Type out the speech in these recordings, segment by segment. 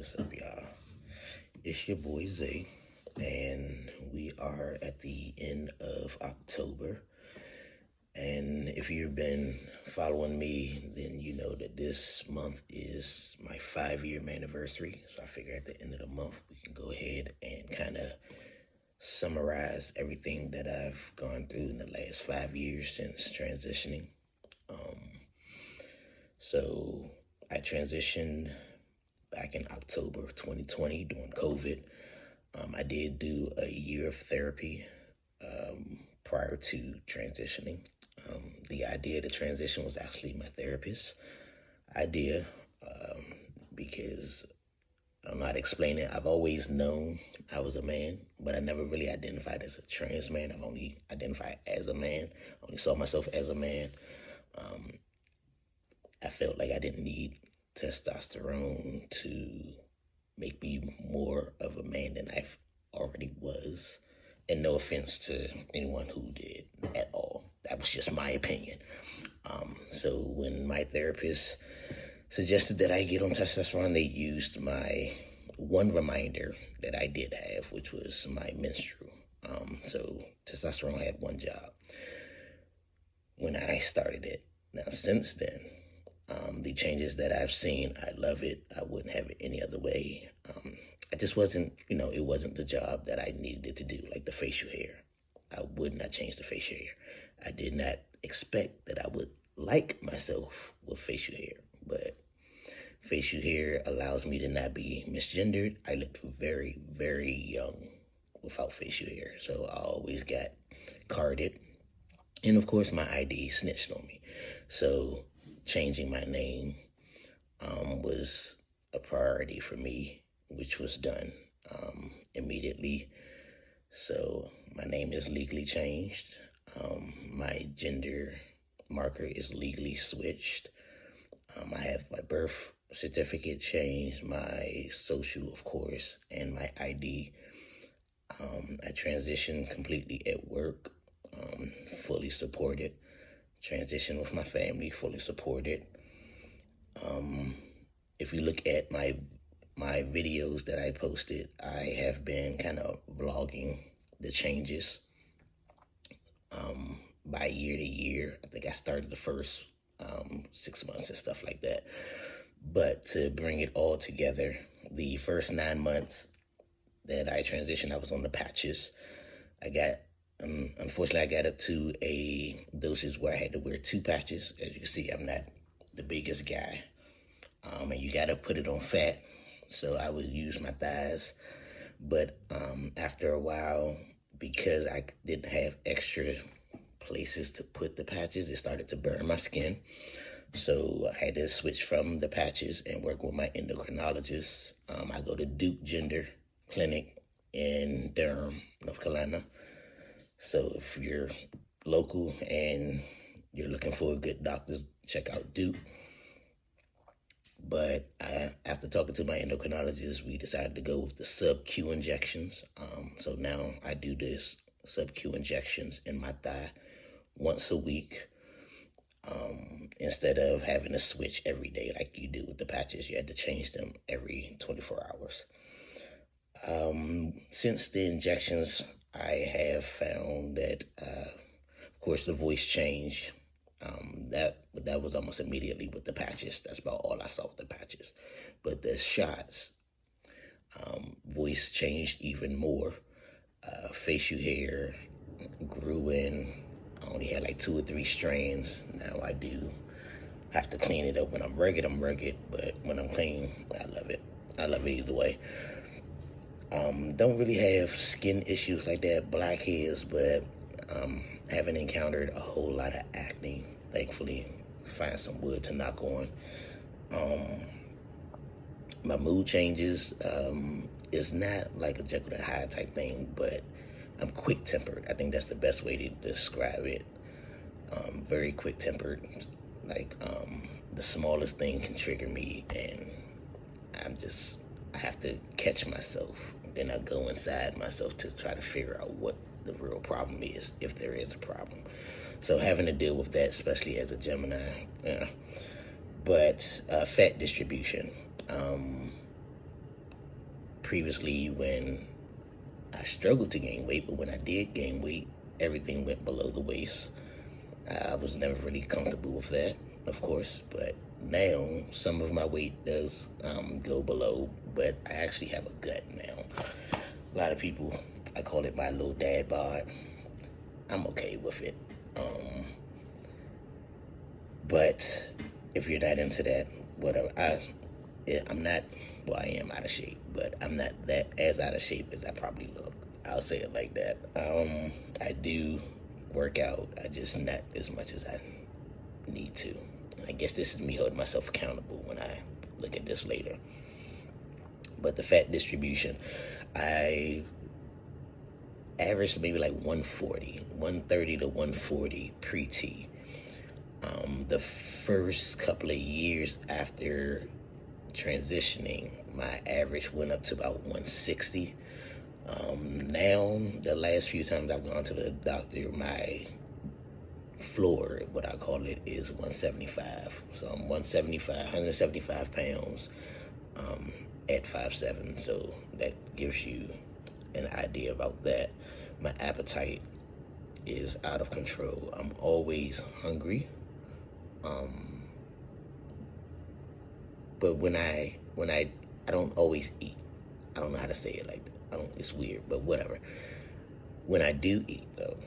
What's up, y'all? It's your boy Zay, and we are at the end of October. And if you've been following me, then you know that this month is my 5-year anniversary. So I figure at the end of the month, we can go ahead and kind of summarize everything that I've gone through in the last 5 years since transitioning. So I transitioned back in October of 2020 during COVID. I did do a year of therapy prior to transitioning. The idea of the transition was actually my therapist's idea because I don't know how to explain it. I've always known I was a man, but I never really identified as a trans man. I've only identified as a man. I only saw myself as a man. I felt like I didn't need testosterone to make me more of a man than I already was. And no offense to anyone who did at all. That was just my opinion. So when my therapist suggested that I get on testosterone, they used my one reminder that I did have, which was my menstrual. So testosterone had one job when I started it. Now, since then, the changes that I've seen, I love it. I wouldn't have it any other way. I just wasn't, it wasn't the job that I needed it to do, like the facial hair. I would not change the facial hair. I did not expect that I would like myself with facial hair, but facial hair allows me to not be misgendered. I looked very, very young without facial hair, so I always got carded. And of course, my ID snitched on me. So changing my name was a priority for me, which was done immediately. So my name is legally changed. My gender marker is legally switched. I have my birth certificate changed, my social, of course, and my ID. I transitioned completely at work, fully supported. Transition with my family, fully supported. If you look at my videos that I posted, I have been kind of vlogging the changes by year to year. I think I started the first 6 months and stuff like that. But to bring it all together, the first 9 months that I transitioned, I was on the patches. I got unfortunately, I got up to a dosage where I had to wear 2 patches. As you can see, I'm not the biggest guy. And you got to put it on fat. So I would use my thighs. But after a while, because I didn't have extra places to put the patches, it started to burn my skin. So I had to switch from the patches and work with my endocrinologist. I go to Duke Gender Clinic in Durham, North Carolina. So if you're local and you're looking for a good doctor, check out Duke. But after talking to my endocrinologist, we decided to go with the sub-Q injections. So now I do this sub-Q injections in my thigh once a week. Instead of having to switch every day like you do with the patches, you had to change them every 24 hours. Since the injections, I have found that, of course, the voice changed. That was almost immediately with the patches. That's about all I saw with the patches. But the shots, voice changed even more. Facial hair grew in. I only had like 2 or 3 strands. Now I do have to clean it up. When I'm rugged, but when I'm clean, I love it. I love it either way. Don't really have skin issues like that, blackheads, but haven't encountered a whole lot of acne, thankfully. Find some wood to knock on. My mood changes. It's not like a Jekyll and Hyde type thing, but I'm quick-tempered. I think that's the best way to describe it. Very quick-tempered. Like, the smallest thing can trigger me, and I have to catch myself. Then I go inside myself to try to figure out what the real problem is, if there is a problem. So having to deal with that, especially as a Gemini. Yeah. But fat distribution. previously when I struggled to gain weight, but when I did gain weight, everything went below the waist. I was never really comfortable with that, of course, but now some of my weight does go below, but I actually have a gut now. A lot of people, I call it my little dad bod. I'm okay with it. But if you're not into that, whatever. I'm not, well, I am out of shape, but I'm not that as out of shape as I probably look. I'll say it like that. I do work out. I just not as much as I need to. And I guess this is me holding myself accountable when I look at this later. But the fat distribution, I averaged maybe like 130 to 140 pre-T. The first couple of years after transitioning, my average went up to about 160. Now, the last few times I've gone to the doctor, my floor, what I call it, is 175. So I'm 175 pounds at 5'7". So that gives you an idea about that. My appetite is out of control. I'm always hungry. But when I don't always eat. I don't know how to say it like that. It's weird, but whatever. When I do eat though,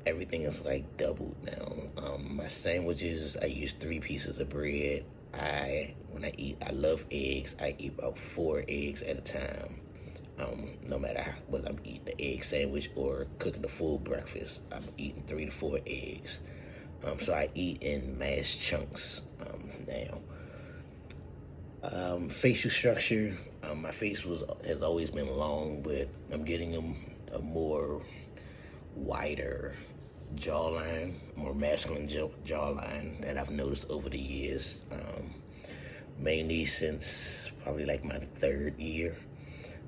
everything is like doubled now. My sandwiches, I use 3 pieces of bread. When I eat, I love eggs. I eat about 4 eggs at a time. No matter whether I'm eating the egg sandwich or cooking a full breakfast, I'm eating 3 to 4 eggs. So I eat in mass chunks now. Facial structure, my face has always been long, but I'm getting a more wider jawline, more masculine jawline that I've noticed over the years, mainly since probably like my 3rd year.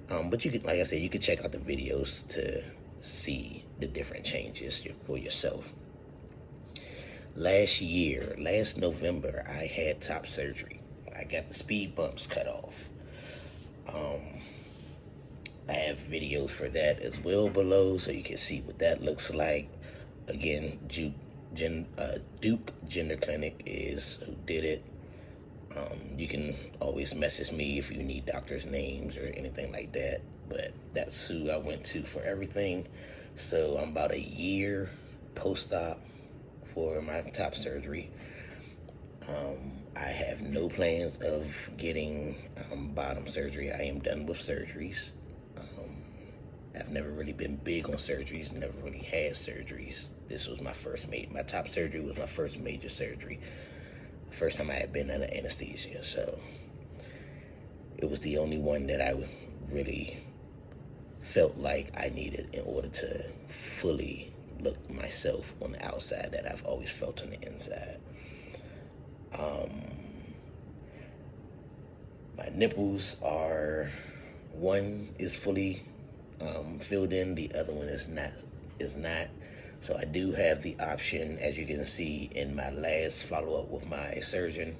But you could, like I said, you could check out the videos to see the different changes for yourself. Last November, I had top surgery. I got the speed bumps cut off. I have videos for that as well below, so you can see what that looks like. Again, Duke Gender Clinic is who did it. You can always message me if you need doctors' names or anything like that, but that's who I went to for everything. So I'm about a year post-op for my top surgery. I have no plans of getting bottom surgery. I am done with surgeries. I've never really been big on surgeries, never really had surgeries. This was my top surgery was my first major surgery. First time I had been under anesthesia, so it was the only one that I really felt like I needed in order to fully look myself on the outside that I've always felt on the inside. My nipples are, one is fully filled in, the other one is not. So I do have the option, as you can see in my last follow-up with my surgeon,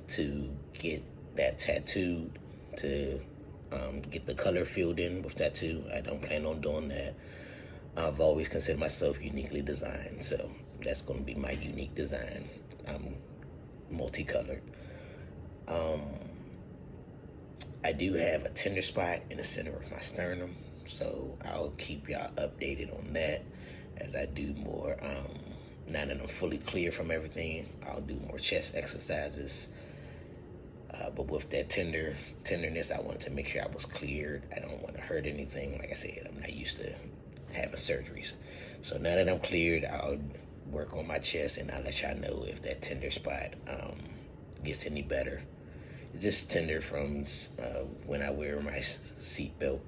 to get that tattooed, to get the color filled in with tattoo. I don't plan on doing that. I've always considered myself uniquely designed, so that's going to be my unique design. I'm multicolored. I do have a tender spot in the center of my sternum, so I'll keep y'all updated on that as I do more. Now that I'm fully clear from everything, I'll do more chest exercises. But with that tenderness, I wanted to make sure I was cleared. I don't want to hurt anything. Like I said, I'm not used to having surgeries. So now that I'm cleared, I'll work on my chest, and I'll let y'all know if that tender spot gets any better. It's just tender from when I wear my seatbelt,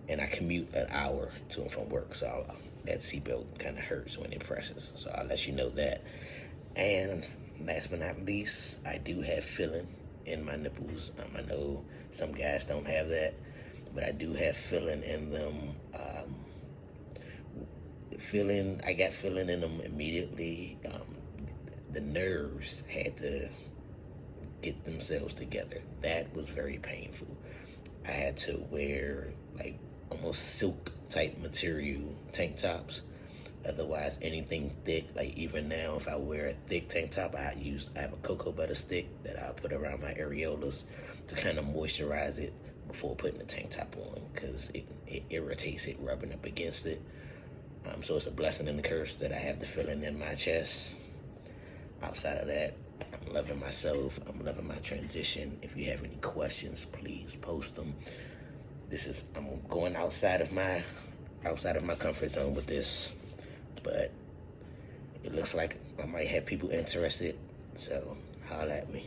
and I commute an hour to and from work, so that seatbelt kind of hurts when it presses. So I'll let you know that. And last but not least, I do have filling in my nipples. I know some guys don't have that, but I do have filling in them. I got filling in them immediately. The nerves had to get themselves together. That was very painful. I had to wear like almost silk type material tank tops. Otherwise, anything thick, like even now, if I wear a thick tank top, I have a cocoa butter stick that I put around my areolas to kind of moisturize it before putting the tank top on, because it irritates it rubbing up against it. So it's a blessing and a curse that I have the feeling in my chest. Outside of that, I'm loving myself. I'm loving my transition. If you have any questions, please post them. I'm going outside of my comfort zone with this, but it looks like I might have people interested. So holla at me.